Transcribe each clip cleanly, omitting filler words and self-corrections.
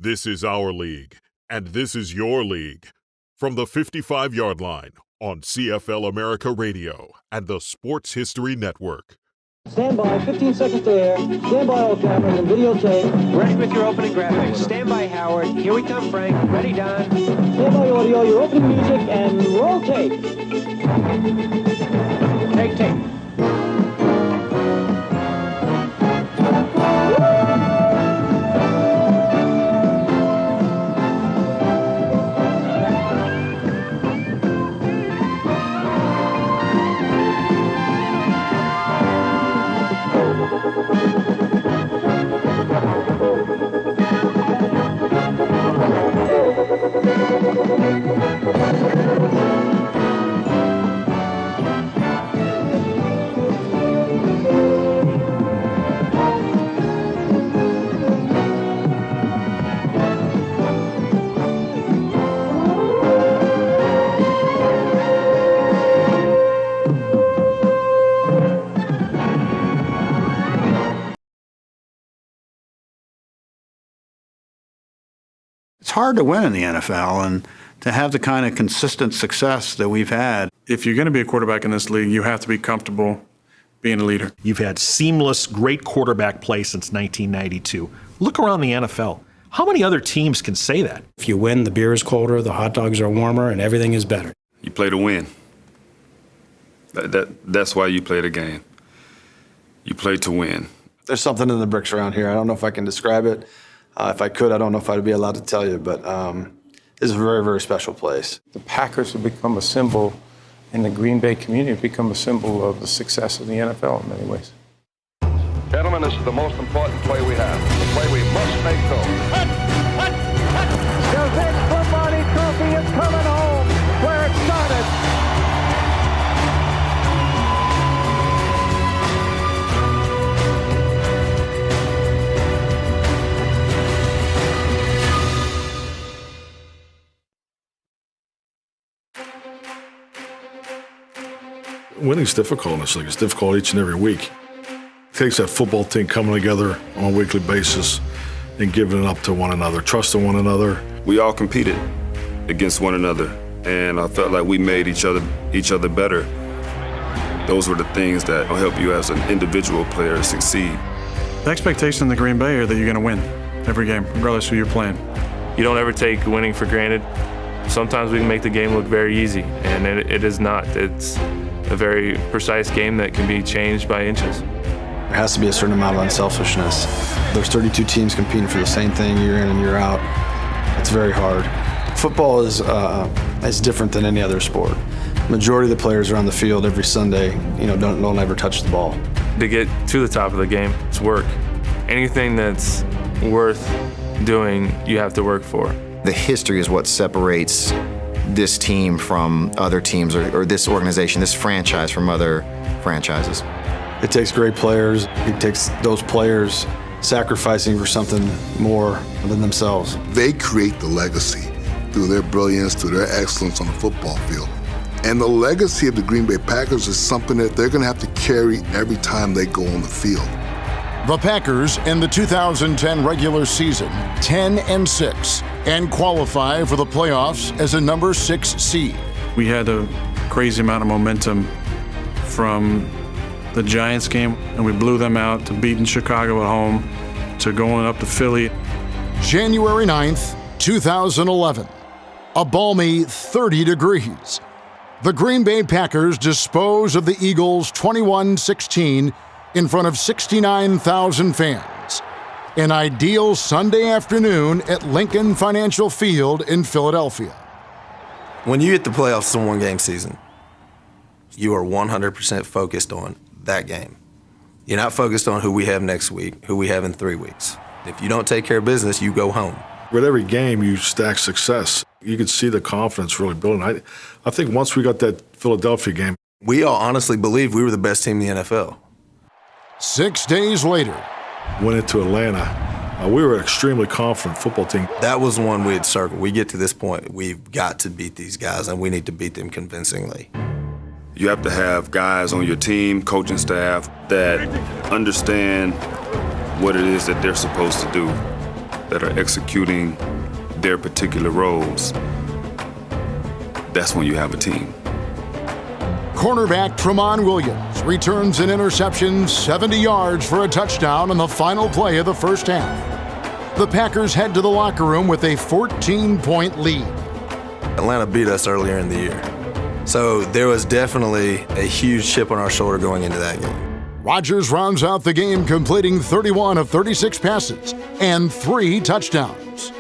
This is our league, and this is your league. From the 55-yard line on CFL America Radio and the Sports History Network. Stand by, 15 seconds to air. Stand by all cameras and videotape. Ready with your opening graphics. Stand by, Howard. Here we come, Frank. Ready, Don. Stand by audio, your opening music, and roll tape. Take tape. It's hard to win in the NFL, and to have the kind of consistent success that we've had. If you're going to be a quarterback in this league, you have to be comfortable being a leader. You've had seamless, great quarterback play since 1992. Look around the NFL. How many other teams can say that? If you win, the beer is colder, the hot dogs are warmer, and everything is better. You play to win. That's why you play the game. You play to win. There's something in the bricks around here. I don't know if I can describe it. If I could, I don't know if I'd be allowed to tell you, but it's a very, very special place. The Packers have become a symbol, and the Green Bay community have become a symbol of the success of the NFL in many ways. Gentlemen, this is the most important play we have. The play we must make go. The Vince Lombardi Trophy is coming home where it started. Winning's difficult in this league. It's difficult each and every week. It takes that football team coming together on a weekly basis and giving it up to one another, trusting one another. We all competed against one another, and I felt like we made each other better. Those were the things that will help you as an individual player succeed. The expectations in the Green Bay are that you're going to win every game, regardless of who you're playing. You don't ever take winning for granted. Sometimes we can make the game look very easy, and it is not. It's a very precise game that can be changed by inches. There has to be a certain amount of unselfishness. There's 32 teams competing for the same thing year in and year out. It's very hard. Football is different than any other sport. Majority of the players are on the field every Sunday, don't ever touch the ball. To get to the top of the game, it's work. Anything that's worth doing, you have to work for. The history is what separates this team from other teams, or this organization, this franchise from other franchises. It takes great players. It takes those players sacrificing for something more than themselves. They create the legacy through their brilliance, through their excellence on the football field. And the legacy of the Green Bay Packers is something that they're going to have to carry every time they go on the field. The Packers in the 2010 regular season, 10-6, and qualify for the playoffs as a number 6 seed. We had a crazy amount of momentum from the Giants game, and we blew them out, to beating Chicago at home, to going up to Philly. January 9th, 2011, a balmy 30 degrees. The Green Bay Packers dispose of the Eagles 21-16 in front of 69,000 fans. An ideal Sunday afternoon at Lincoln Financial Field in Philadelphia. When you hit the playoffs in one game season, you are 100% focused on that game. You're not focused on who we have next week, who we have in 3 weeks. If you don't take care of business, you go home. With every game, you stack success. You could see the confidence really building. I think once we got that Philadelphia game, we all honestly believed we were the best team in the NFL. 6 days later, went into Atlanta. We were an extremely confident football team. That was one we had circled. We get to this point, we've got to beat these guys, and we need to beat them convincingly. You have to have guys on your team, coaching staff, that understand what it is that they're supposed to do. that are executing their particular roles, that's when you have a team. Cornerback Tramon Williams returns an interception 70 yards for a touchdown on the final play of the first half. The Packers head to the locker room with a 14-point lead. Atlanta beat us earlier in the year, so there was definitely a huge chip on our shoulder going into that game. Rodgers rounds out the game, completing 31 of 36 passes and 3 touchdowns.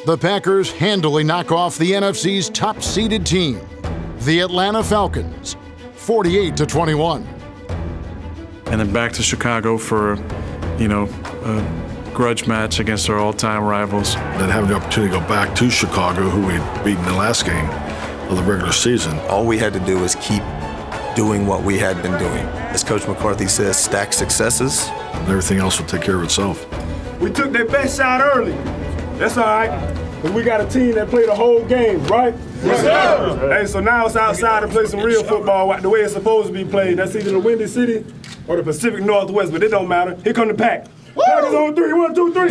The Packers handily knock off the NFC's top-seeded team, the Atlanta Falcons, 48-21. And then back to Chicago for, a grudge match against our all-time rivals. Then having the opportunity to go back to Chicago, who we had beaten the last game of the regular season. All we had to do was keep doing what we had been doing. As Coach McCarthy says, stack successes. And everything else will take care of itself. We took their best shot early. That's all right. But we got a team that played the whole game, right? Yes, sir. Hey, so now it's outside to play some real football the way it's supposed to be played. That's either the Windy City or the Pacific Northwest, but it don't matter. Here come the Pack. Packers on 3. 1, 2, 3.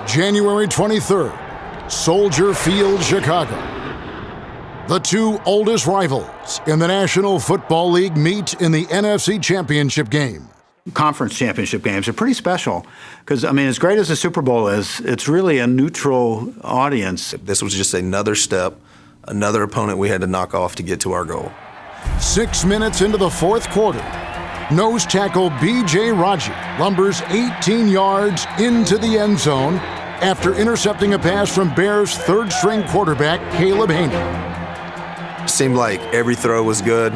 January 23rd, Soldier Field, Chicago. The two oldest rivals in the National Football League meet in the NFC Championship game. Conference championship games are pretty special because, as great as the Super Bowl is, it's really a neutral audience. This was just another step, another opponent we had to knock off to get to our goal. 6 minutes into the fourth quarter, nose tackle B.J. Raji lumbers 18 yards into the end zone after intercepting a pass from Bears' third-string quarterback, Caleb Haney. Seemed like every throw was good.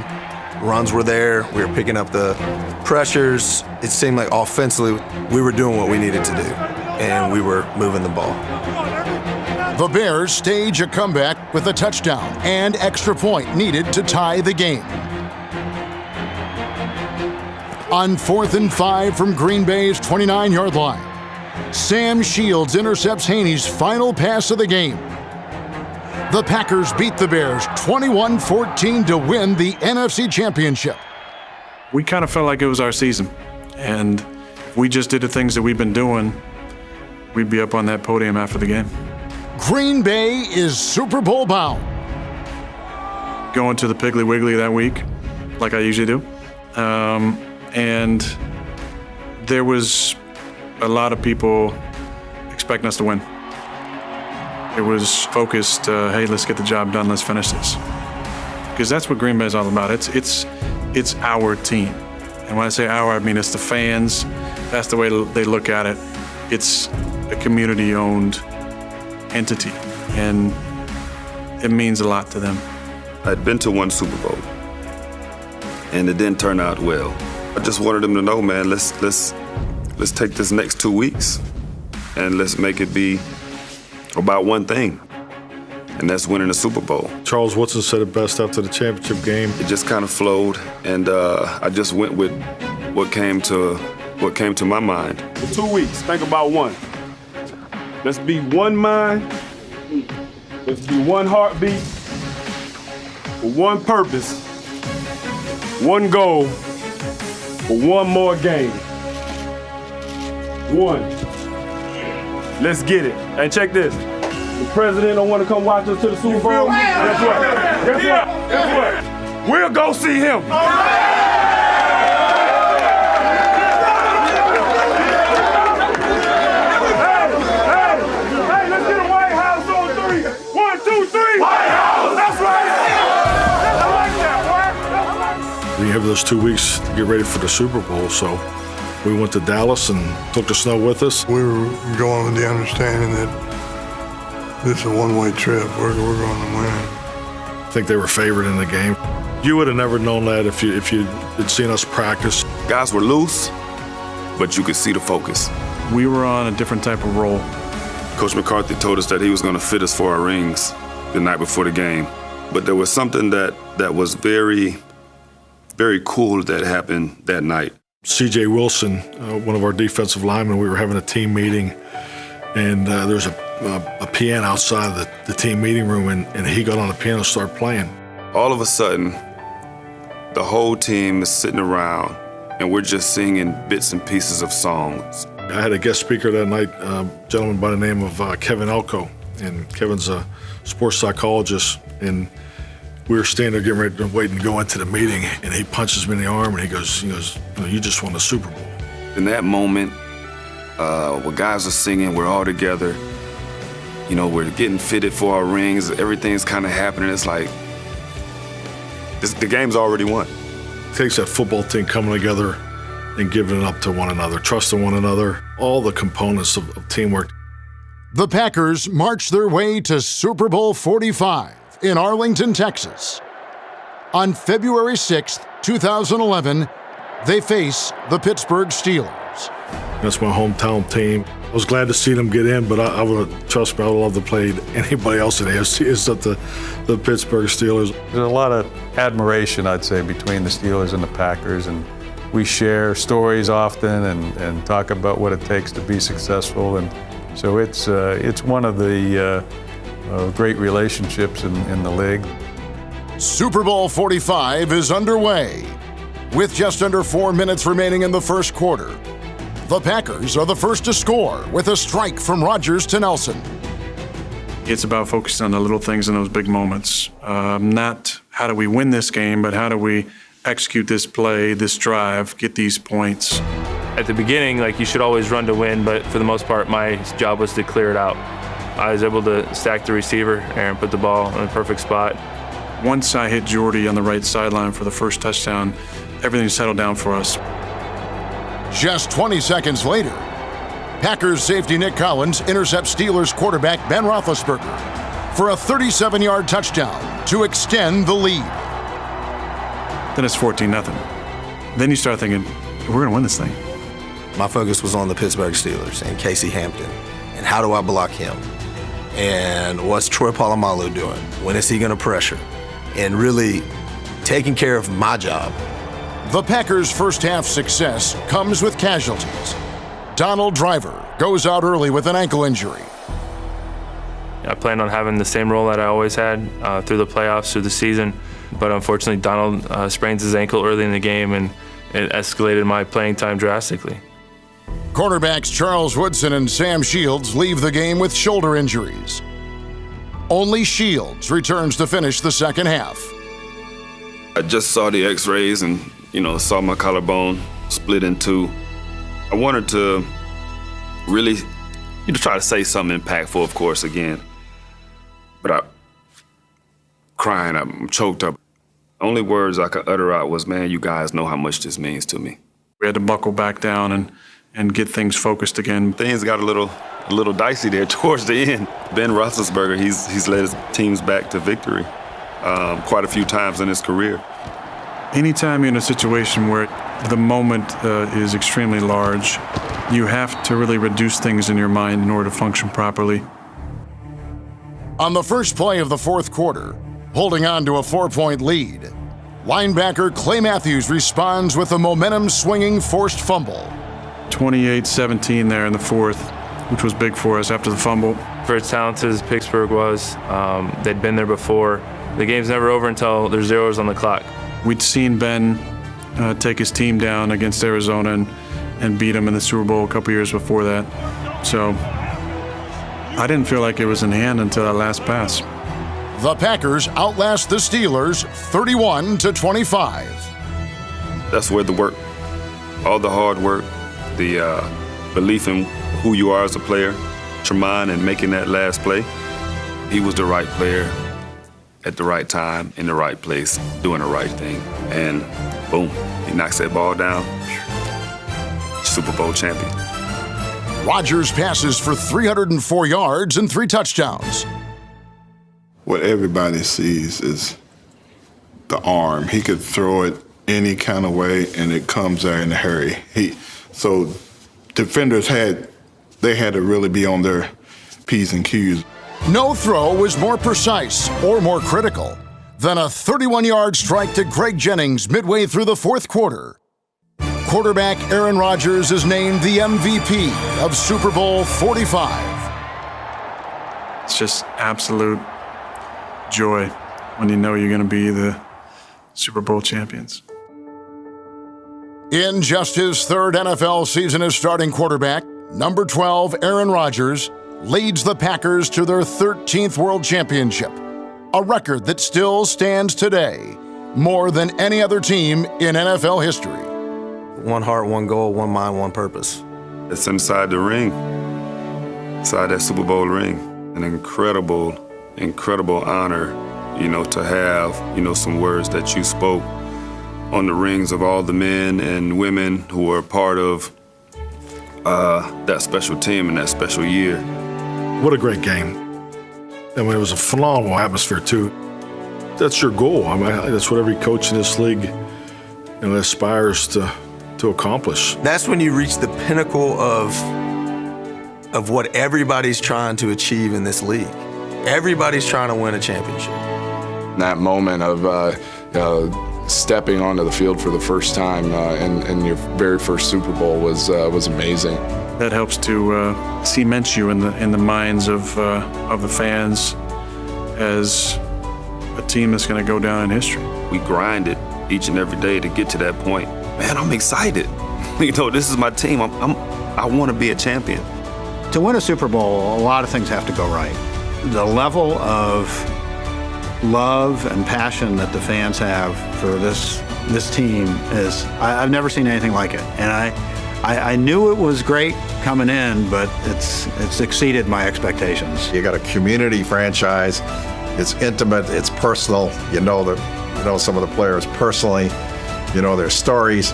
Runs were there. We were picking up the pressures. It seemed like offensively we were doing what we needed to do, and we were moving the ball. The Bears stage a comeback with a touchdown and extra point needed to tie the game. On 4th and 5 from Green Bay's 29-yard line, Sam Shields intercepts Haney's final pass of the game. The Packers beat the Bears 21-14 to win the NFC Championship. We kind of felt like it was our season, and if we just did the things that we've been doing, we'd be up on that podium after the game. Green Bay is Super Bowl bound. Going to the Piggly Wiggly that week, like I usually do, and there was a lot of people expecting us to win. It was focused, hey, let's get the job done, let's finish this. Because that's what Green Bay is all about. It's our team. And when I say our, I mean it's the fans. That's the way they look at it. It's a community-owned entity, and it means a lot to them. I'd been to one Super Bowl, and it didn't turn out well. I just wanted them to know, man, let's take this next 2 weeks, and let's make it be about one thing, and that's winning the Super Bowl. Charles Woodson said it best after the championship game. It just kind of flowed, and I just went with what came to my mind. For 2 weeks, think about one. Let's be one mind. Let's be one heartbeat. For one purpose. One goal. For one more game. One. Let's get it. And check this. The president don't want to come watch us to the Super Bowl. Guess what? Guess what? We'll go see him. Hey, let's get a White House on 3. 1, 2, 3. White House. That's right. I like that, boy. We have those 2 weeks to get ready for the Super Bowl, so we went to Dallas and took the snow with us. We were going with the understanding that this is a one-way trip. We're going to win. I think they were favored in the game. You would have never known that if you had seen us practice. Guys were loose, but you could see the focus. We were on a different type of roll. Coach McCarthy told us that he was going to fit us for our rings the night before the game. But there was something that was very, very cool that happened that night. C.J. Wilson, one of our defensive linemen, we were having a team meeting, and there's a piano outside of the team meeting room, and he got on the piano and started playing. All of a sudden, The whole team is sitting around, and we're just singing bits and pieces of songs. I had a guest speaker that night, a gentleman by the name of Kevin Elko, and Kevin's a sports psychologist, and we were standing there getting ready to waiting to go into the meeting, and he punches me in the arm, and he goes, you just won the Super Bowl. In that moment, where guys are singing, we're all together, we're getting fitted for our rings, everything's kind of happening. It's like, the game's already won. It takes that football team coming together and giving it up to one another, trusting one another, all the components of teamwork. The Packers march their way to Super Bowl 45 in Arlington, Texas. On February 6th, 2011, they face the Pittsburgh Steelers. That's my hometown team. I was glad to see them get in, but I would have, trust me, I would love to play anybody else in the AFC except the Pittsburgh Steelers. There's a lot of admiration, I'd say, between the Steelers and the Packers, and we share stories often and talk about what it takes to be successful, and so it's one of the great relationships in the league. Super Bowl 45 is underway. With just under 4 minutes remaining in the first quarter, the Packers are the first to score with a strike from Rodgers to Nelson. It's about focusing on the little things in those big moments. Not how do we win this game, but how do we execute this play, this drive, get these points. At the beginning, you should always run to win, but for the most part, my job was to clear it out. I was able to stack the receiver and put the ball in the perfect spot. Once I hit Jordy on the right sideline for the first touchdown, everything settled down for us. Just 20 seconds later, Packers safety Nick Collins intercepts Steelers quarterback Ben Roethlisberger for a 37-yard touchdown to extend the lead. Then it's 14-0. Then you start thinking, we're going to win this thing. My focus was on the Pittsburgh Steelers and Casey Hampton. And how do I block him? And what's Troy Polamalu doing? When is he going to pressure? And really taking care of my job. The Packers' first half success comes with casualties. Donald Driver goes out early with an ankle injury. I planned on having the same role that I always had through the playoffs, through the season. But unfortunately, Donald sprains his ankle early in the game, and it escalated my playing time drastically. Cornerbacks Charles Woodson and Sam Shields leave the game with shoulder injuries. Only Shields returns to finish the second half. I just saw the x-rays and, saw my collarbone split in two. I wanted to really try to say something impactful, of course, again. But I'm choked up. Only words I could utter out was, man, you guys know how much this means to me. We had to buckle back down and get things focused again. Things got a little dicey there towards the end. Ben Roethlisberger, he's led his teams back to victory quite a few times in his career. Anytime you're in a situation where the moment is extremely large, you have to really reduce things in your mind in order to function properly. On the first play of the fourth quarter, holding on to a 4-point lead, linebacker Clay Matthews responds with a momentum-swinging forced fumble. 28-17 there in the fourth, which was big for us after the fumble. For as talented as Pittsburgh was, they'd been there before. The game's never over until there's zeros on the clock. We'd seen Ben take his team down against Arizona and beat him in the Super Bowl a couple years before that. So I didn't feel like it was in hand until that last pass. The Packers outlast the Steelers 31-25. That's where the work, all the hard work, the belief in who you are as a player, Tremont and making that last play, he was the right player at the right time, in the right place, doing the right thing. And boom, he knocks that ball down. Super Bowl champion. Rodgers passes for 304 yards and 3 touchdowns. What everybody sees is the arm. He could throw it any kind of way, and it comes there in a hurry. So defenders had to really be on their P's and Q's. No throw was more precise or more critical than a 31-yard strike to Greg Jennings midway through the fourth quarter. Quarterback Aaron Rodgers is named the MVP of Super Bowl 45. It's just absolute joy when you know you're going to be the Super Bowl champions. In just his third NFL season as starting quarterback, number 12, Aaron Rodgers, leads the Packers to their 13th World Championship, a record that still stands today, more than any other team in NFL history. One heart, one goal, one mind, one purpose. It's inside the ring, inside that Super Bowl ring. An incredible, incredible honor, to have, some words that you spoke on the rings of all the men and women who were a part of that special team and that special year. What a great game. I mean, it was a phenomenal atmosphere, too. That's your goal. I mean, that's what every coach in this league aspires to accomplish. That's when you reach the pinnacle of what everybody's trying to achieve in this league. Everybody's trying to win a championship. That moment of stepping onto the field for the first time in your very first Super Bowl was amazing. That helps to cement you in the minds of the fans as a team that's going to go down in history. We grinded each and every day to get to that point. Man, I'm excited. This is my team. I want to be a champion. To win a Super Bowl, a lot of things have to go right. The level of love and passion that the fans have for this team is, I've never seen anything like it. And I knew it was great coming in, but it's exceeded my expectations. You got a community franchise. It's intimate. It's personal. You know some of the players personally. You know their stories.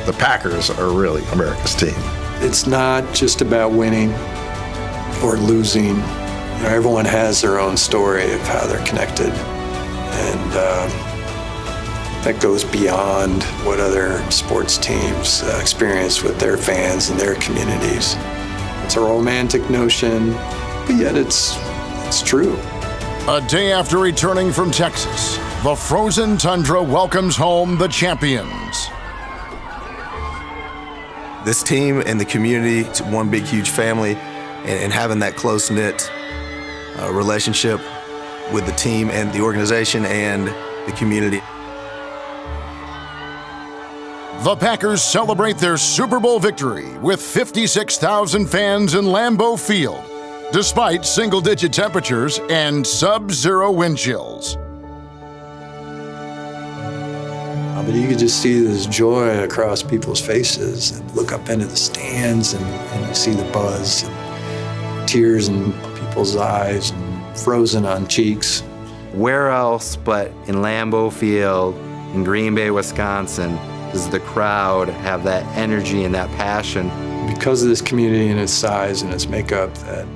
The Packers are really America's team. It's not just about winning or losing. Everyone has their own story of how they're connected, and that goes beyond what other sports teams experience with their fans and their communities. It's a romantic notion, but yet it's true. A day after returning from Texas, the frozen tundra welcomes home the champions. This team and the community, it's one big, huge family, and having that close-knit relationship with the team and the organization and the community. The Packers celebrate their Super Bowl victory with 56,000 fans in Lambeau Field, despite single-digit temperatures and sub-zero wind chills. But you could just see this joy across people's faces, and look up into the stands, and you see the buzz, and tears in people's eyes, and frozen on cheeks. Where else but in Lambeau Field, in Green Bay, Wisconsin, does the crowd have that energy and that passion? Because of this community and its size and its makeup, that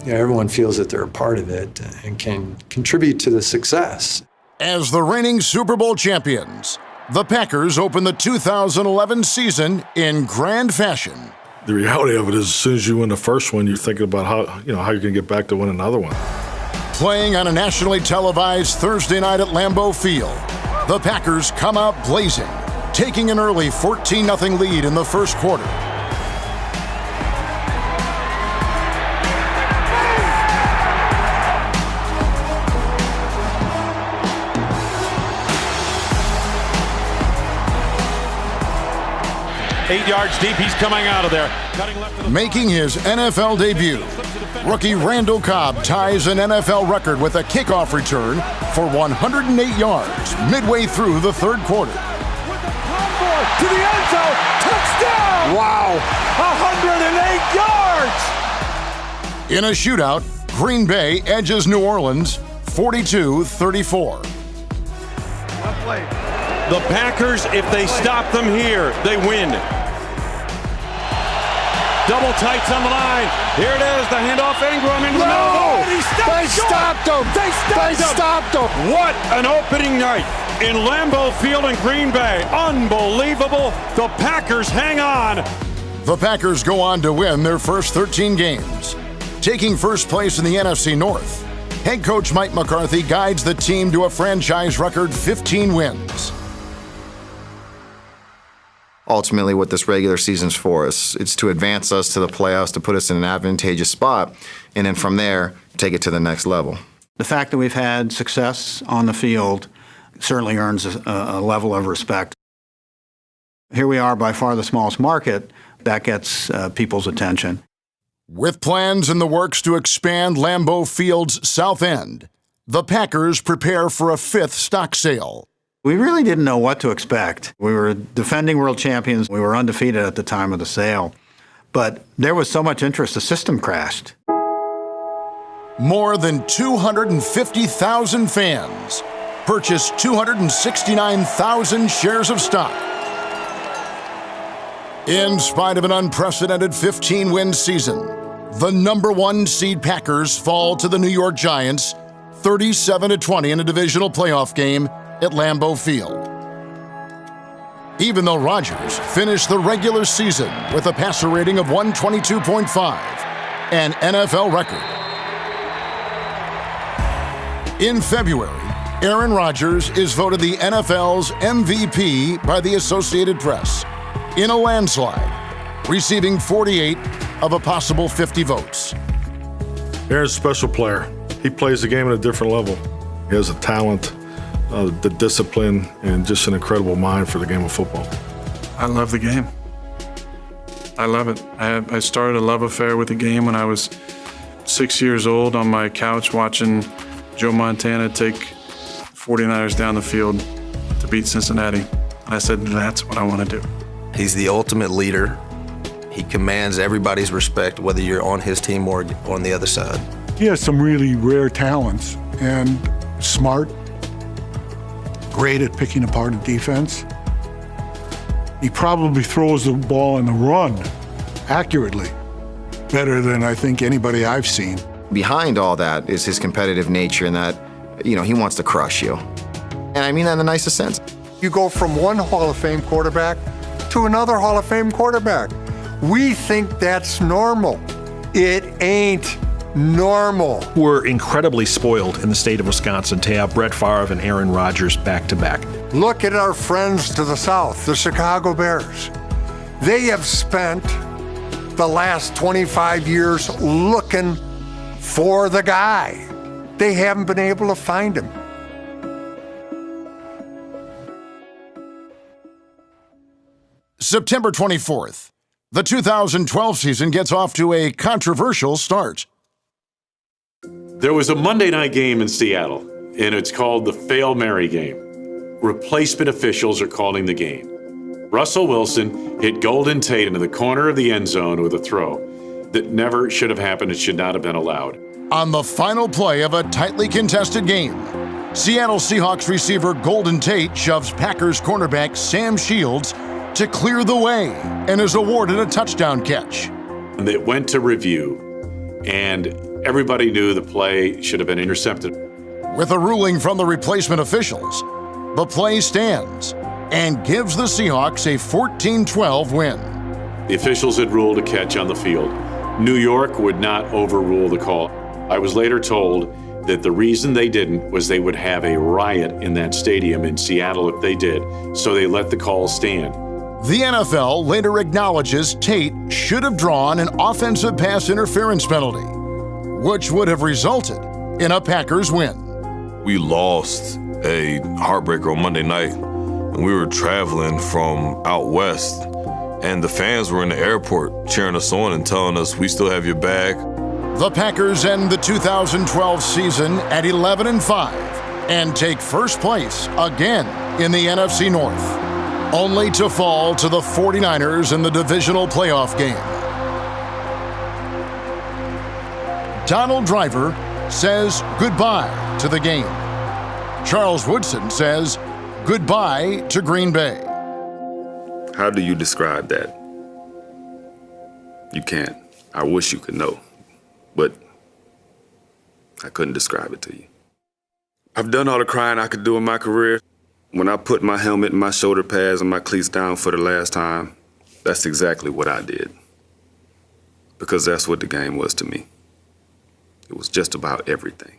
everyone feels that they're a part of it and can contribute to the success. As the reigning Super Bowl champions, the Packers open the 2011 season in grand fashion. The reality of it is, as soon as you win the first one, you're thinking about how you're going to get back to win another one. Playing on a nationally televised Thursday night at Lambeau Field, the Packers come out blazing, taking an early 14-0 lead in the first quarter. Eight yards deep, he's coming out of there. Making his NFL debut, rookie Randall Cobb ties an NFL record with a kickoff return for 108 yards midway through the third quarter. To the end zone, touchdown! Wow, 108 yards! In a shootout, Green Bay edges New Orleans 42-34. Well played. The Packers, if they stop them here, they win. Double tights on the line. Here it is, the handoff, Ingram into the middle. They stopped him. They stopped him. What an opening night in Lambeau Field in Green Bay. Unbelievable. The Packers hang on. The Packers go on to win their first 13 games, taking first place in the NFC North. Head coach Mike McCarthy guides the team to a franchise record 15 wins. Ultimately, what this regular season's for us, it's to advance us to the playoffs, to put us in an advantageous spot, and then from there, take it to the next level. The fact that we've had success on the field certainly earns a level of respect. Here we are, by far the smallest market. That gets people's attention. With plans in the works to expand Lambeau Field's south end, the Packers prepare for a 5th stock sale. We really didn't know what to expect. We were defending world champions. We were undefeated at the time of the sale. But there was so much interest, the system crashed. More than 250,000 fans purchased 269,000 shares of stock. In spite of an unprecedented 15-win season, the number 1 seed Packers fall to the New York Giants 37-20 in a divisional playoff game at Lambeau Field. Even though Rodgers finished the regular season with a passer rating of 122.5, an NFL record. In February, Aaron Rodgers is voted the NFL's MVP by the Associated Press in a landslide, receiving 48 of a possible 50 votes. Aaron's a special player. He plays the game at a different level. He has the talent, the discipline, and just an incredible mind for the game of football. I love the game. I love it. I started a love affair with the game when I was 6 years old on my couch watching Joe Montana take 49ers down the field to beat Cincinnati. And I said, that's what I want to do. He's the ultimate leader. He commands everybody's respect, whether you're on his team or on the other side. He has some really rare talents and smart, great at picking apart a defense. He probably throws the ball on the run accurately, better than I think anybody I've seen. Behind all that is his competitive nature and that, he wants to crush you. And I mean that in the nicest sense. You go from one Hall of Fame quarterback to another Hall of Fame quarterback. We think that's normal. It ain't normal. We're incredibly spoiled in the state of Wisconsin to have Brett Favre and Aaron Rodgers back to back. Look at our friends to the south, the Chicago Bears. They have spent the last 25 years looking for the guy. They haven't been able to find him. September 24th, the 2012 season gets off to a controversial start. There was a Monday night game in Seattle, and it's called the Fail Mary game. Replacement officials are calling the game. Russell Wilson hit Golden Tate into the corner of the end zone with a throw that never should have happened and should not have been allowed. On the final play of a tightly contested game, Seattle Seahawks receiver Golden Tate shoves Packers cornerback Sam Shields to clear the way and is awarded a touchdown catch. And it went to review, and everybody knew the play should have been intercepted. With a ruling from the replacement officials, the play stands and gives the Seahawks a 14-12 win. The officials had ruled a catch on the field. New York would not overrule the call. I was later told that the reason they didn't was they would have a riot in that stadium in Seattle if they did, so they let the call stand. The NFL later acknowledges Tate should have drawn an offensive pass interference penalty, which would have resulted in a Packers win. We lost a heartbreaker on Monday night, and we were traveling from out west, and the fans were in the airport cheering us on and telling us, we still have your back. The Packers end the 2012 season at 11-5 and take first place again in the NFC North, only to fall to the 49ers in the divisional playoff game. Donald Driver says goodbye to the game. Charles Woodson says goodbye to Green Bay. How do you describe that? You can't. I wish you could know, but I couldn't describe it to you. I've done all the crying I could do in my career. When I put my helmet and my shoulder pads and my cleats down for the last time, that's exactly what I did. Because that's what the game was to me. It was just about everything.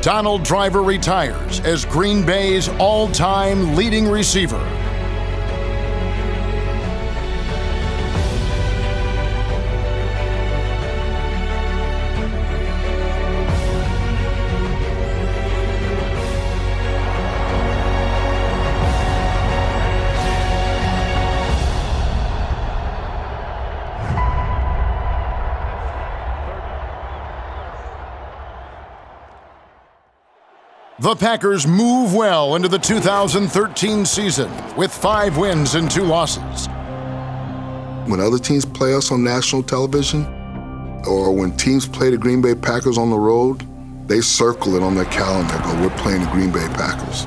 Donald Driver retires as Green Bay's all-time leading receiver. The Packers move well into the 2013 season with 5 wins and 2 losses. When other teams play us on national television, or when teams play the Green Bay Packers on the road, they circle it on their calendar, go, we're playing the Green Bay Packers.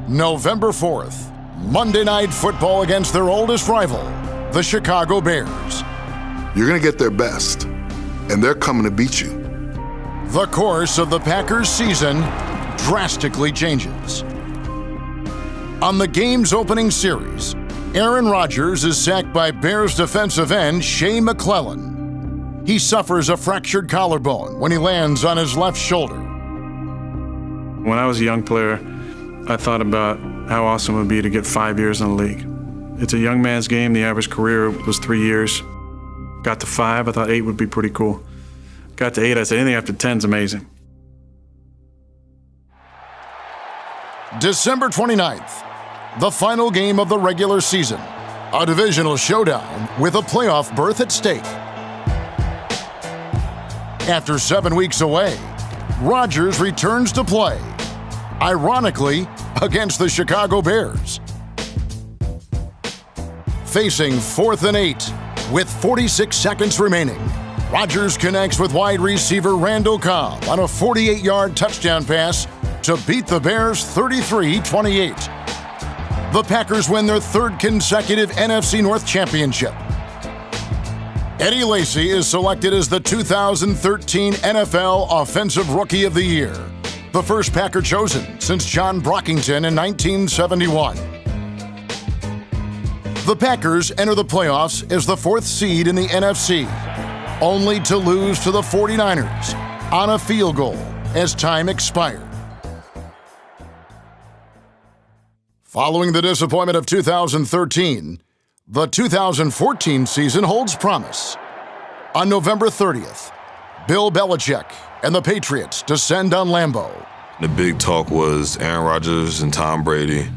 November 4th, Monday Night Football against their oldest rival, the Chicago Bears. You're gonna get their best, and they're coming to beat you. The course of the Packers season drastically changes. On the game's opening series, Aaron Rodgers is sacked by Bears defensive end Shea McClellan. He suffers a fractured collarbone when he lands on his left shoulder. When I was a young player, I thought about how awesome it would be to get 5 years in the league. It's a young man's game. The average career was 3 years. Got to 5, I thought 8 would be pretty cool. Got to 8, I said anything after 10 is amazing. December 29th, the final game of the regular season. A divisional showdown with a playoff berth at stake. After 7 weeks away, Rodgers returns to play, ironically, against the Chicago Bears. Facing 4th and 8, with 46 seconds remaining, Rodgers connects with wide receiver Randall Cobb on a 48-yard touchdown pass to beat the Bears 33-28. The Packers win their 3rd consecutive NFC North championship. Eddie Lacy is selected as the 2013 NFL Offensive Rookie of the Year, the first Packer chosen since John Brockington in 1971. The Packers enter the playoffs as the 4th seed in the NFC, only to lose to the 49ers on a field goal as time expired. Following the disappointment of 2013, the 2014 season holds promise. On November 30th, Bill Belichick and the Patriots descend on Lambeau. The big talk was Aaron Rodgers and Tom Brady.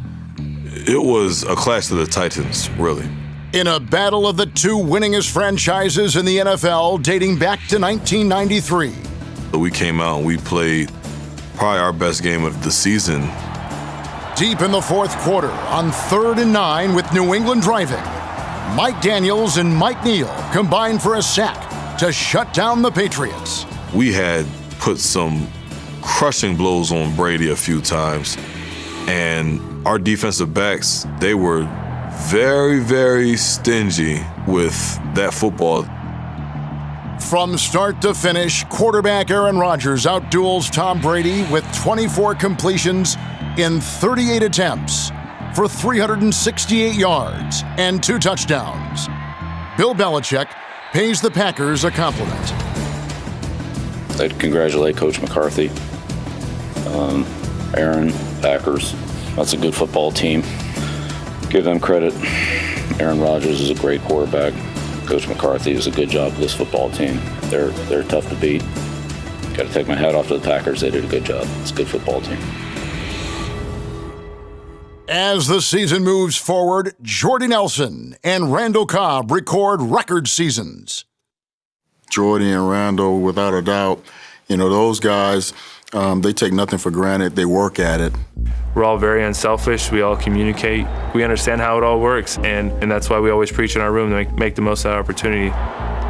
It was a clash of the Titans, really. In a battle of the 2 winningest franchises in the NFL dating back to 1993. We came out and we played probably our best game of the season. Deep in the 4th quarter, on 3rd and 9 with New England driving, Mike Daniels and Mike Neal combined for a sack to shut down the Patriots. We had put some crushing blows on Brady a few times, and our defensive backs, they were very, very stingy with that football. From start to finish, quarterback Aaron Rodgers outduels Tom Brady with 24 completions in 38 attempts for 368 yards and 2 touchdowns. Bill Belichick pays the Packers a compliment. I'd congratulate Coach McCarthy. Aaron, Packers, that's a good football team. Give them credit. Aaron Rodgers is a great quarterback. Coach McCarthy does a good job with this football team. They're tough to beat. Got to take my hat off to the Packers. They did a good job. It's a good football team. As the season moves forward, Jordy Nelson and Randall Cobb record record seasons. Jordy and Randall, without a doubt, those guys, they take nothing for granted. They work at it. We're all very unselfish. We all communicate. We understand how it all works, and that's why we always preach in our room to make the most of that opportunity.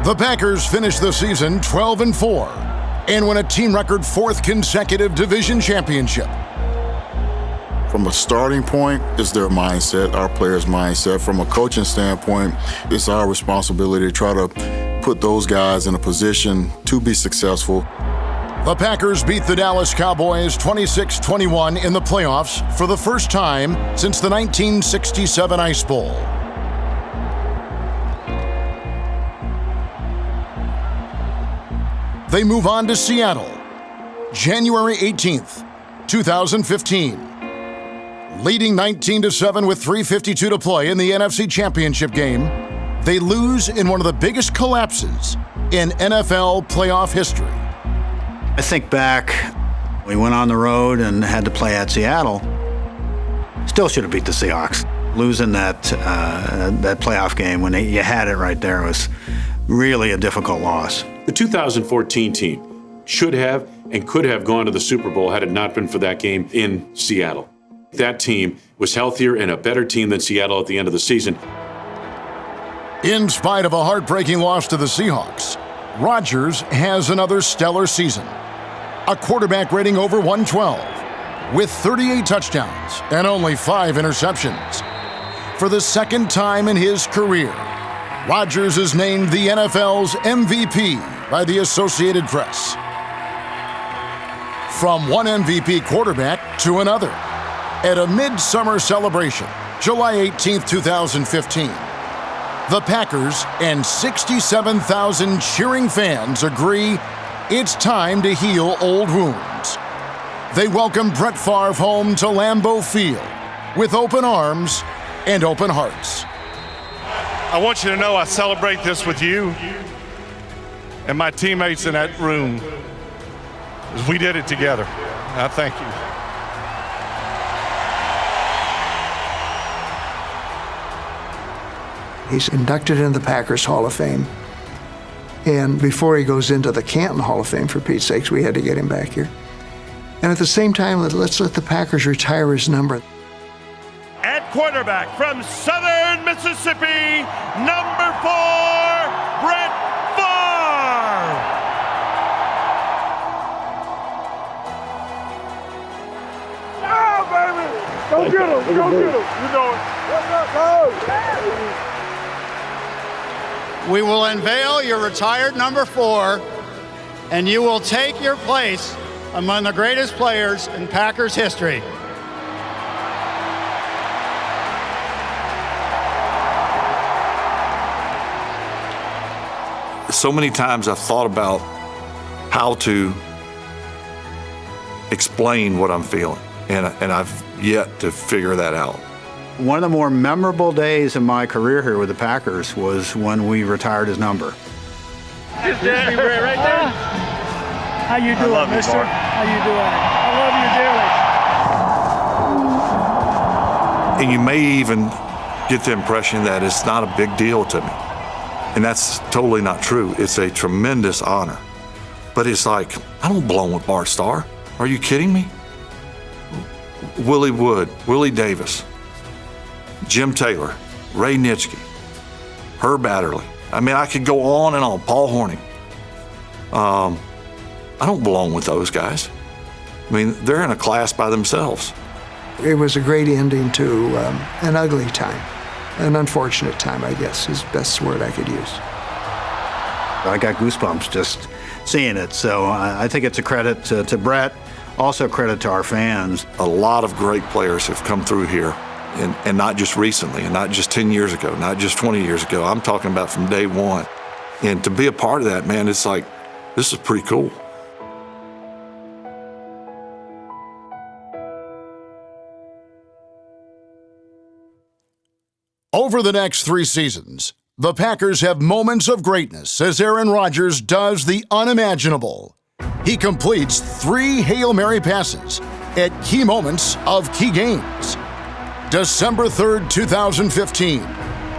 The Packers finish the season 12-4 and win a team record 4th consecutive division championship. From a starting point, it's their mindset, our players' mindset. From a coaching standpoint, it's our responsibility to try to put those guys in a position to be successful. The Packers beat the Dallas Cowboys 26-21 in the playoffs for the first time since the 1967 Ice Bowl. They move on to Seattle, January 18th, 2015. Leading 19-7 with 3:52 to play in the NFC Championship game, they lose in one of the biggest collapses in NFL playoff history. I think back, we went on the road and had to play at Seattle. Still should have beat the Seahawks. Losing that playoff game when you had it right there was really a difficult loss. The 2014 team should have and could have gone to the Super Bowl had it not been for that game in Seattle. That team was healthier and a better team than Seattle at the end of the season. In spite of a heartbreaking loss to the Seahawks, Rodgers has another stellar season. A quarterback rating over 112, with 38 touchdowns and only 5 interceptions. For the second time in his career, Rodgers is named the NFL's MVP by the Associated Press. From one MVP quarterback to another, at a midsummer celebration, July 18, 2015, the Packers and 67,000 cheering fans agree it's time to heal old wounds. They welcome Brett Favre home to Lambeau Field with open arms and open hearts. I want you to know I celebrate this with you and my teammates in that room, as we did it together. I thank you. He's inducted into the Packers Hall of Fame. And before he goes into the Canton Hall of Fame, for Pete's sakes, we had to get him back here. And at the same time, let's let the Packers retire his number. At quarterback from Southern Mississippi, number 4, Brett Favre. Oh, baby! Go get him! Go get him! You know it. Go! We will unveil your retired number 4, and you will take your place among the greatest players in Packers history. So many times I've thought about how to explain what I'm feeling, and I've yet to figure that out. One of the more memorable days of my career here with the Packers was when we retired his number. Just right there. How you doing, mister? How you doing? I love you dearly. And you may even get the impression that it's not a big deal to me. And that's totally not true. It's a tremendous honor. But it's like, I don't belong with Bart Starr. Are you kidding me? Willie Wood, Willie Davis, Jim Taylor, Ray Nitschke, Herb Adderley. I mean, I could go on and on. Paul Hornung. I don't belong with those guys. I mean, they're in a class by themselves. It was a great ending to an ugly time. An unfortunate time, I guess, is the best word I could use. I got goosebumps just seeing it. So I think it's a credit to Brett, also credit to our fans. A lot of great players have come through here. And not just recently, and not just 10 years ago, not just 20 years ago. I'm talking about from day one. And to be a part of that, man, it's like, this is pretty cool. Over the next 3 seasons, the Packers have moments of greatness as Aaron Rodgers does the unimaginable. He completes 3 Hail Mary passes at key moments of key games. December 3rd, 2015,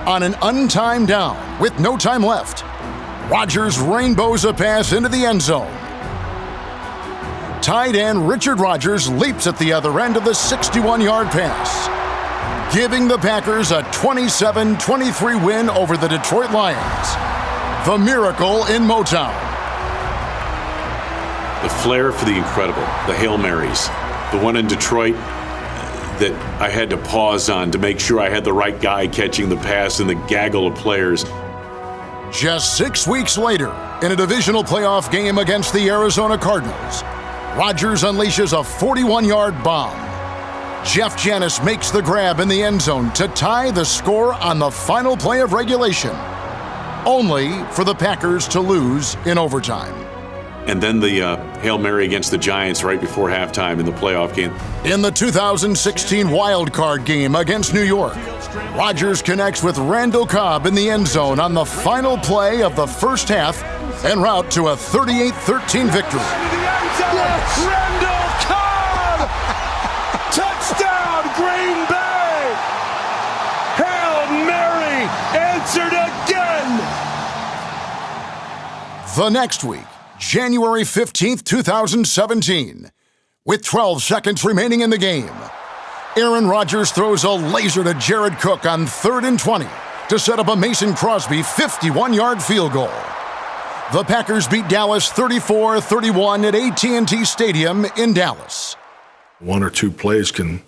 on an untimed down with no time left, Rodgers rainbows a pass into the end zone. Tight end Richard Rodgers leaps at the other end of the 61-yard pass, giving the Packers a 27-23 win over the Detroit Lions. The miracle in Motown. The flair for the incredible, the Hail Marys, the one in Detroit that I had to pause on to make sure I had the right guy catching the pass in the gaggle of players. Just 6 weeks later, in a divisional playoff game against the Arizona Cardinals, Rodgers unleashes a 41-yard bomb. Jeff Janis makes the grab in the end zone to tie the score on the final play of regulation, only for the Packers to lose in overtime. and then the Hail Mary against the Giants right before halftime in the playoff game. In the 2016 wild card game against New York, Rodgers connects with Randall Cobb in the end zone on the final play of the first half en route to a 38-13 victory. Randall Cobb! Touchdown, Green Bay! Hail Mary answered again! The next week, January 15th, 2017, with 12 seconds remaining in the game, Aaron Rodgers throws a laser to Jared Cook on 3rd and 20 to set up a Mason Crosby 51-yard field goal. The Packers beat Dallas 34-31 at AT&T Stadium in Dallas. One or two plays can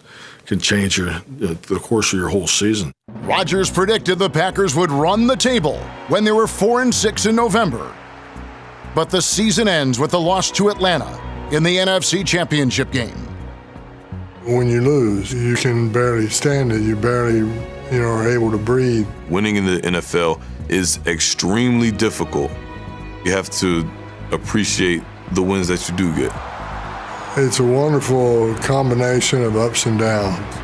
change the course of your whole season. Rodgers predicted the Packers would run the table when they were 4-6 in November. But the season ends with a loss to Atlanta in the NFC Championship game. When you lose, you can barely stand it. You barely, are able to breathe. Winning in the NFL is extremely difficult. You have to appreciate the wins that you do get. It's a wonderful combination of ups and downs.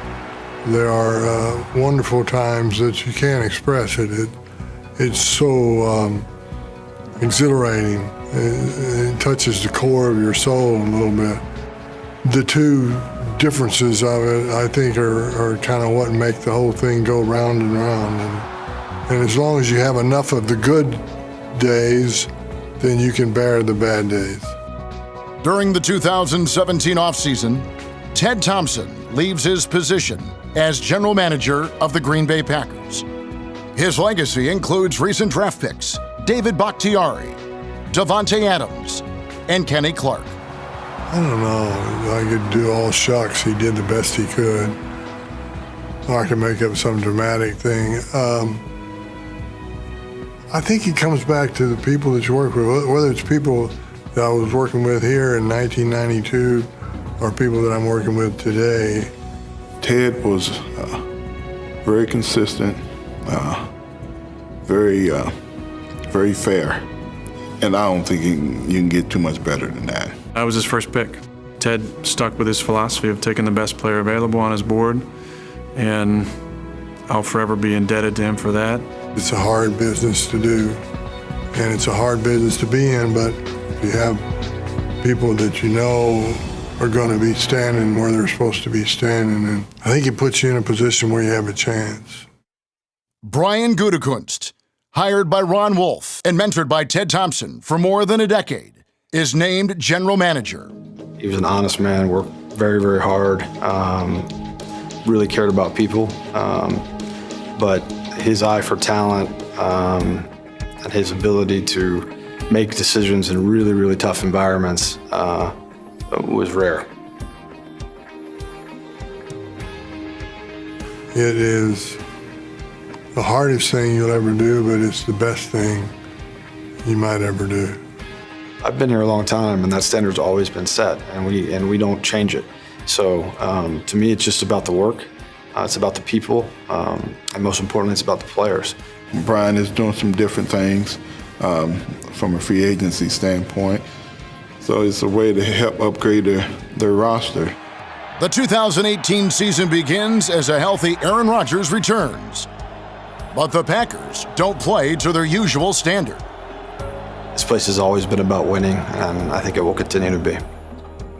There are wonderful times that you can't express it. It's so exhilarating. It touches the core of your soul a little bit. The two differences of it, I think, are kind of what make the whole thing go round and round. And as long as you have enough of the good days, then you can bear the bad days. During the 2017 offseason, Ted Thompson leaves his position as general manager of the Green Bay Packers. His legacy includes recent draft picks David Bakhtiari, Davante Adams, and Kenny Clark. I don't know. I could do all shucks. He did the best he could. Or I could make up some dramatic thing. I think it comes back to the people that you work with, whether it's people that I was working with here in 1992 or people that I'm working with today. Ted was very consistent, very fair. And I don't think you can get too much better than that. I was his first pick. Ted stuck with his philosophy of taking the best player available on his board, and I'll forever be indebted to him for that. It's a hard business to do, and it's a hard business to be in, but if you have people that you know are going to be standing where they're supposed to be standing, and I think it puts you in a position where you have a chance. Brian Gutekunst, hired by Ron Wolf and mentored by Ted Thompson for more than a decade, is named general manager. He was an honest man, worked very, very hard, really cared about people, but his eye for talent and his ability to make decisions in really, really tough environments was rare. It is the hardest thing you'll ever do, but it's the best thing you might ever do. I've been here a long time, and that standard's always been set, and we don't change it. So to me, it's just about the work. It's about the people, and most importantly, it's about the players. Brian is doing some different things from a free agency standpoint. So it's a way to help upgrade their roster. The 2018 season begins as a healthy Aaron Rodgers returns. But the Packers don't play to their usual standard. This place has always been about winning, and I think it will continue to be.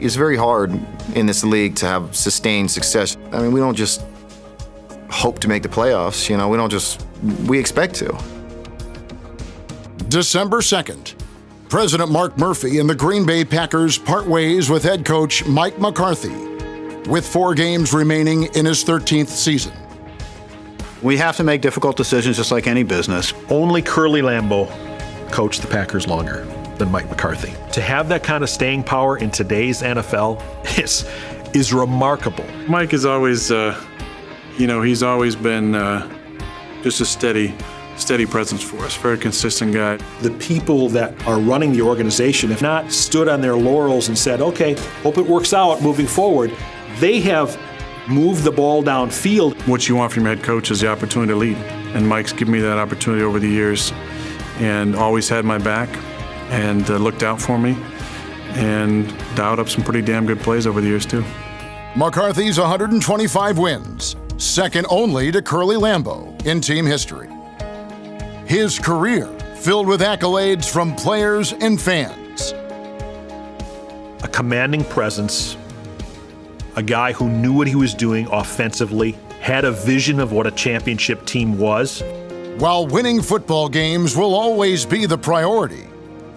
It's very hard in this league to have sustained success. I mean, we don't just hope to make the playoffs, we expect to. December 2nd, President Mark Murphy and the Green Bay Packers part ways with head coach Mike McCarthy, with 4 games remaining in his 13th season. We have to make difficult decisions just like any business. Only Curly Lambeau coached the Packers longer than Mike McCarthy. To have that kind of staying power in today's NFL is remarkable. Mike is always, he's always been just a steady presence for us, very consistent guy. The people that are running the organization have not stood on their laurels and said, okay, hope it works out moving forward. They have moved the ball downfield. What you want from your head coach is the opportunity to lead. And Mike's given me that opportunity over the years and always had my back and looked out for me. and dialed up some pretty damn good plays over the years, too. McCarthy's 125 wins, second only to Curly Lambeau in team history. His career filled with accolades from players and fans. A commanding presence, a guy who knew what he was doing offensively, had a vision of what a championship team was. While winning football games will always be the priority,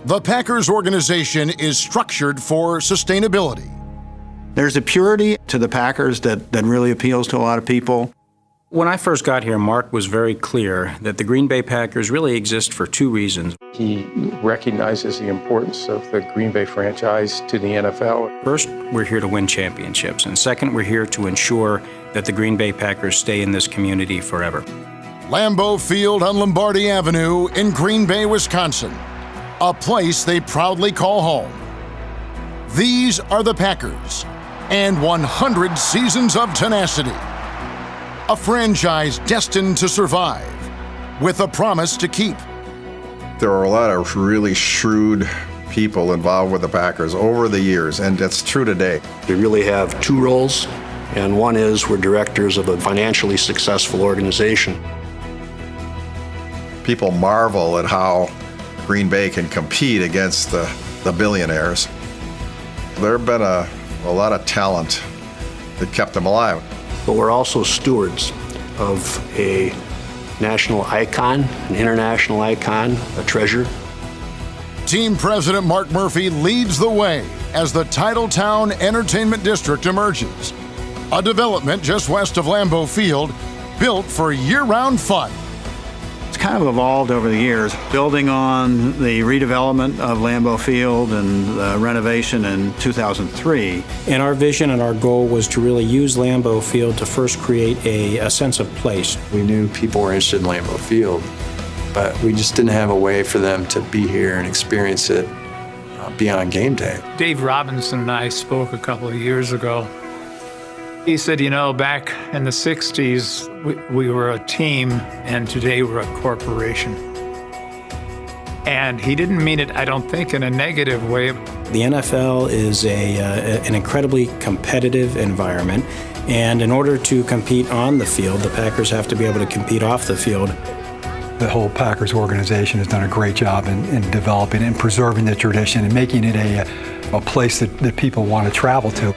the Packers organization is structured for sustainability. There's a purity to the Packers that really appeals to a lot of people. When I first got here, Mark was very clear that the Green Bay Packers really exist for two reasons. He recognizes the importance of the Green Bay franchise to the NFL. First, we're here to win championships. And second, we're here to ensure that the Green Bay Packers stay in this community forever. Lambeau Field on Lombardi Avenue in Green Bay, Wisconsin, a place they proudly call home. These are the Packers and 100 seasons of tenacity. A franchise destined to survive with a promise to keep. There are a lot of really shrewd people involved with the Packers over the years, and that's true today. We really have two roles, and one is we're directors of a financially successful organization. People marvel at how Green Bay can compete against the billionaires. There have been a lot of talent that kept them alive. But we're also stewards of a national icon, an international icon, a treasure. Team President Mark Murphy leads the way as the Titletown Entertainment District emerges, a development just west of Lambeau Field built for year-round fun. It's kind of evolved over the years, building on the redevelopment of Lambeau Field and the renovation in 2003. And our vision and our goal was to really use Lambeau Field to first create a sense of place. We knew people were interested in Lambeau Field, but we just didn't have a way for them to be here and experience it beyond game day. Dave Robinson and I spoke a couple of years ago. He said, back in the 60s, we were a team, and today we're a corporation. And he didn't mean it, I don't think, in a negative way. The NFL is an incredibly competitive environment, and in order to compete on the field, the Packers have to be able to compete off the field. The whole Packers organization has done a great job in developing and preserving the tradition and making it a place that people want to travel to.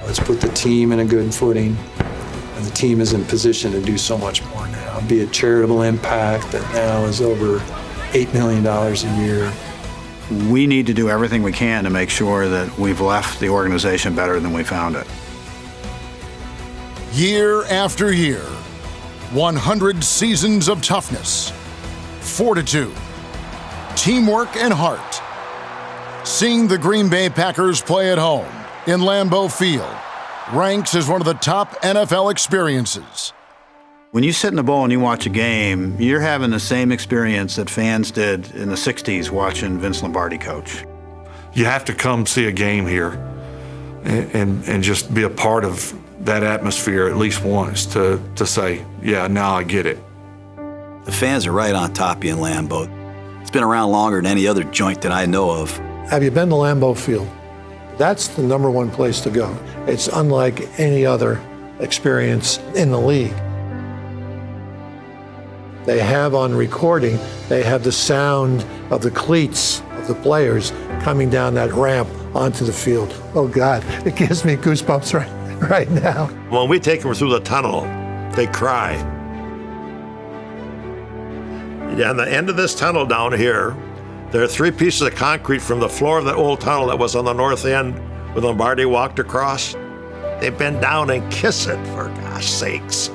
Let's put the team in a good footing, and the team is in position to do so much more now. Be a charitable impact that now is over $8 million a year. We need to do everything we can to make sure that we've left the organization better than we found it. Year after year, 100 seasons of toughness, fortitude, teamwork, and heart. Seeing the Green Bay Packers play at home in Lambeau Field ranks as one of the top NFL experiences. When you sit in the bowl and you watch a game, you're having the same experience that fans did in the 60s watching Vince Lombardi coach. You have to come see a game here and just be a part of that atmosphere at least once to say, yeah, now I get it. The fans are right on top of you in Lambeau. It's been around longer than any other joint that I know of. Have you been to Lambeau Field? That's the number one place to go. It's unlike any other experience in the league. They have on recording, they have the sound of the cleats of the players coming down that ramp onto the field. Oh God, it gives me goosebumps right now. When we take them through the tunnel, they cry. Yeah, on the end of this tunnel down here, there are 3 pieces of concrete from the floor of that old tunnel that was on the north end where Lombardi walked across. They bend down and kiss it, for gosh sakes.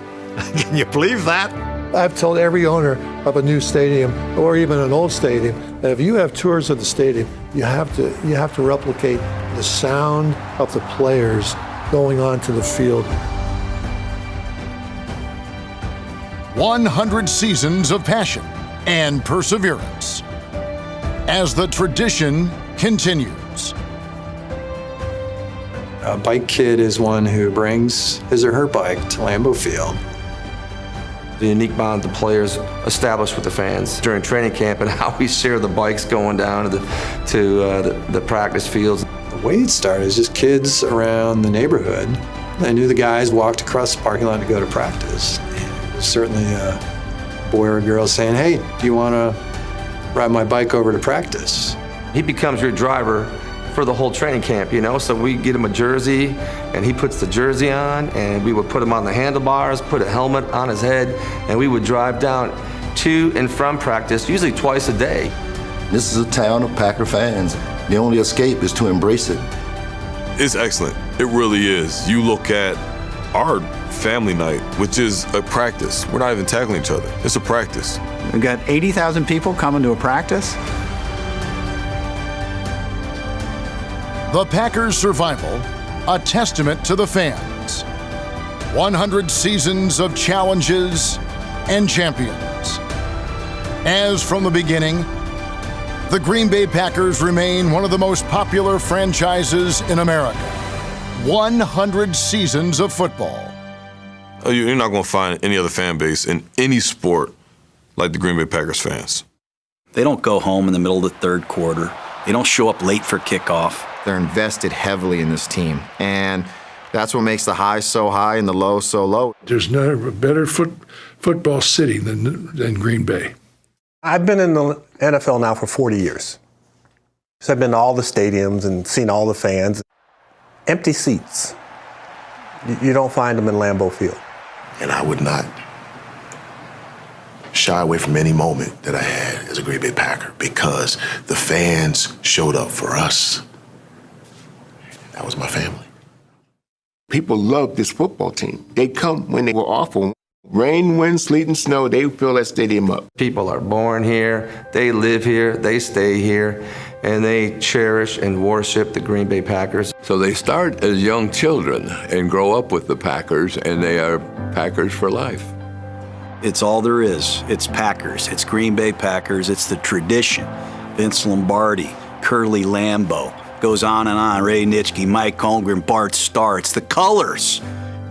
Can you believe that? I've told every owner of a new stadium or even an old stadium that if you have tours of the stadium, you have to replicate the sound of the players going onto the field. 100 seasons of passion and perseverance as the tradition continues. A bike kid is one who brings his or her bike to Lambeau Field. The unique bond the players establish with the fans during training camp and how we share the bikes going down to the practice fields. The way it started is just kids around the neighborhood. I knew the guys walked across the parking lot to go to practice. And certainly a boy or a girl saying, hey, do you want to ride my bike over to practice? He becomes your driver for the whole training camp, you know? So we get him a jersey, and he puts the jersey on, and we would put him on the handlebars, put a helmet on his head, and we would drive down to and from practice, usually twice a day. This is a town of Packer fans. The only escape is to embrace it. It's excellent. It really is. You look at our family night, which is a practice. We're not even tackling each other. It's a practice. We've got 80,000 people coming to a practice. The Packers' survival, a testament to the fans. 100 seasons of challenges and champions. As from the beginning, the Green Bay Packers remain one of the most popular franchises in America. 100 seasons of football. You're not going to find any other fan base in any sport like the Green Bay Packers fans. They don't go home in the middle of the third quarter. They don't show up late for kickoff. They're invested heavily in this team, and that's what makes the highs so high and the lows so low. There's never a better football city than Green Bay. I've been in the NFL now for 40 years. So I've been to all the stadiums and seen all the fans. Empty seats. You don't find them in Lambeau Field. And I would not shy away from any moment that I had as a Green Bay Packer because the fans showed up for us. That was my family. People love this football team. They come when they were awful. Rain, wind, sleet, and snow, they fill that stadium up. People are born here, they live here, they stay here, and they cherish and worship the Green Bay Packers. So they start as young children and grow up with the Packers, and they are Packers for life. It's all there is. It's Packers. It's Green Bay Packers. It's the tradition. Vince Lombardi, Curly Lambeau, goes on and on. Ray Nitschke, Mike Holmgren, Bart Starr. It's the colors.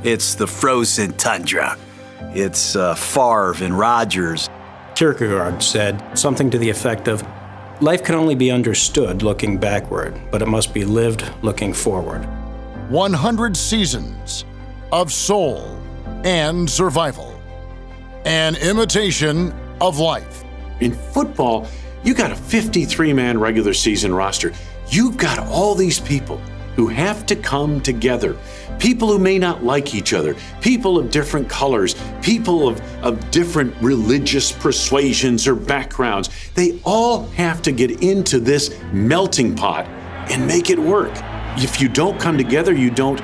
It's the frozen tundra. It's Favre and Rodgers. Kierkegaard said something to the effect of, life can only be understood looking backward, but it must be lived looking forward. 100 seasons of soul and survival. An imitation of life. In football, you got a 53-man regular season roster. You've got all these people who have to come together. People who may not like each other, people of different colors, people of different religious persuasions or backgrounds. They all have to get into this melting pot and make it work. If you don't come together, you don't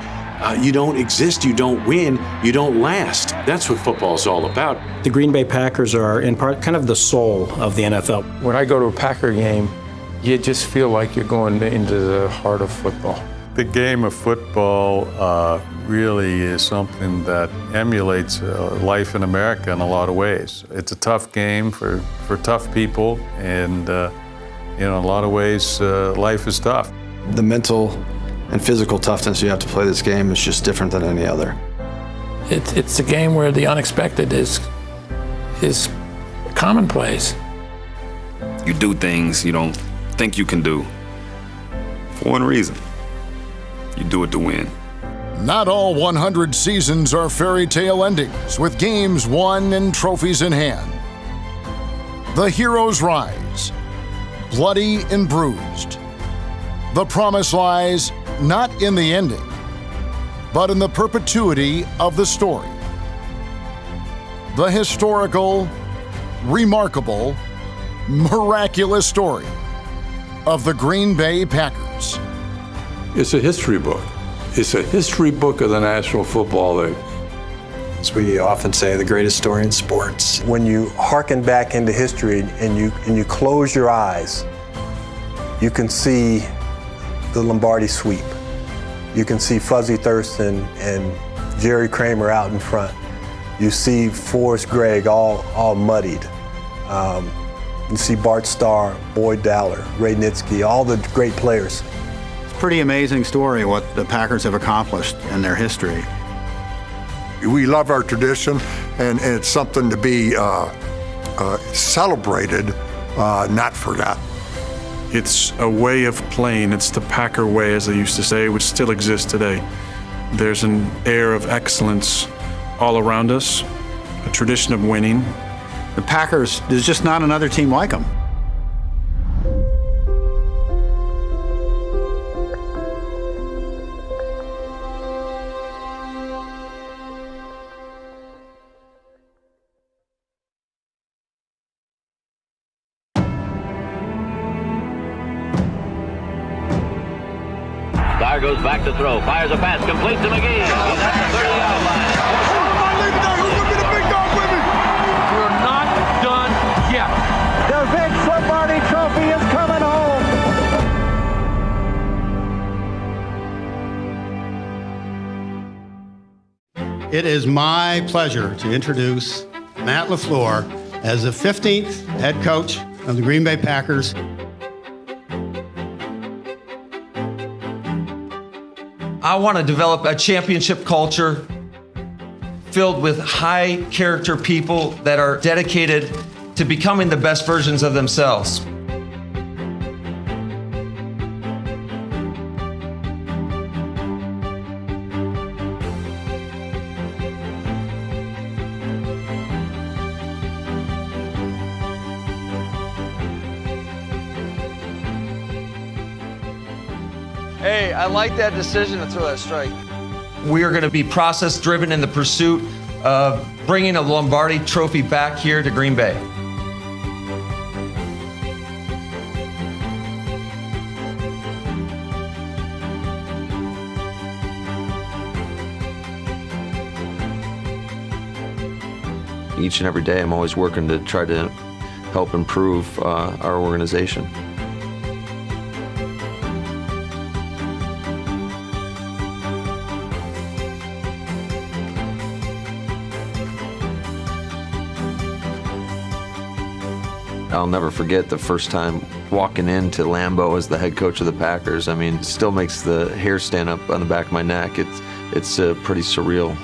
exist, you don't win, you don't last. That's what football's all about. The Green Bay Packers are, in part, kind of the soul of the NFL. When I go to a Packer game, you just feel like you're going into the heart of football. The game of football really is something that emulates life in America in a lot of ways. It's a tough game for tough people, and in a lot of ways, life is tough. The mental and physical toughness you have to play this game is just different than any other. It's a game where the unexpected is commonplace. You do things you don't think you can do for one reason. You do it to win. Not all 100 seasons are fairy tale endings with games won and trophies in hand. The heroes rise, bloody and bruised. The promise lies not in the ending, but in the perpetuity of the story. The historical, remarkable, miraculous story of the Green Bay Packers. It's a history book. It's a history book of the National Football League. As we often say, the greatest story in sports. When you hearken back into history and you close your eyes, you can see the Lombardi sweep. You can see Fuzzy Thurston and Jerry Kramer out in front. You see Forrest Gregg all muddied. You see Bart Starr, Boyd Dowler, Ray Nitschke, all the great players. It's a pretty amazing story what the Packers have accomplished in their history. We love our tradition, and it's something to be celebrated, not forgotten. It's a way of playing. It's the Packer way, as they used to say, which still exists today. There's an air of excellence all around us, a tradition of winning. The Packers, there's just not another team like them. Starr goes back to throw, fires a pass, complete to McGee. He's at the 30-yard line. We're not done yet. The Vince Lombardi Trophy is coming home. It is my pleasure to introduce Matt LaFleur as the 15th head coach of the Green Bay Packers. I want to develop a championship culture filled with high character people that are dedicated to becoming the best versions of themselves. Hey, I like that decision to throw that strike. We are going to be process driven in the pursuit of bringing a Lombardi Trophy back here to Green Bay. Each and every day, I'm always working to try to help improve our organization. I'll never forget the first time walking into Lambeau as the head coach of the Packers. I mean, it still makes the hair stand up on the back of my neck. It's pretty surreal.